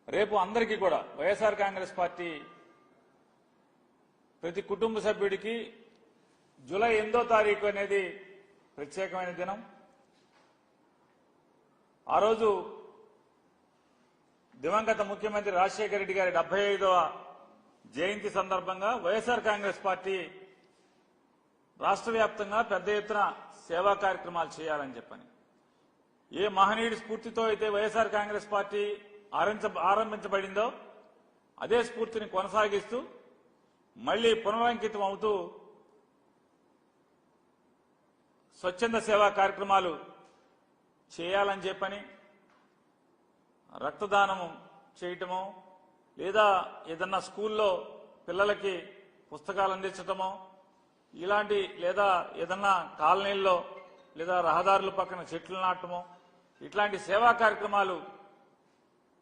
రేపు అందరికీ కూడా వైఎస్ఆర్ కాంగ్రెస్ పార్టీ ప్రతి కుటుంబ సభ్యుడికి జూలై 8వ తారీఖు అనేది ప్రత్యేకమైన దినం. ఆ రోజు దివంగత ముఖ్యమంత్రి రాజశేఖర రెడ్డి గారి 75వ జయంతి సందర్భంగా వైఎస్ఆర్ కాంగ్రెస్ పార్టీ రాష్ట్ర వ్యాప్తంగా పెద్ద ఎత్తున సేవా కార్యక్రమాలు చేయాలని చెప్పని ఏ మహనీయుడి స్ఫూర్తితో అయితే వైఎస్ఆర్ కాంగ్రెస్ పార్టీ ఆరంభించబడిందో అదే స్ఫూర్తిని కొనసాగిస్తూ మళ్లీ పునరంకితం అవుతూ స్వచ్ఛంద సేవా కార్యక్రమాలు చేయాలని చెప్పని రక్తదానం చేయటమో లేదా ఏదన్నా స్కూల్లో పిల్లలకి పుస్తకాలు అందించటమో ఇలాంటి లేదా ఏదన్నా కాలనీల్లో లేదా రహదారుల పక్కన చెట్లు నాటమో ఇట్లాంటి సేవా కార్యక్రమాలు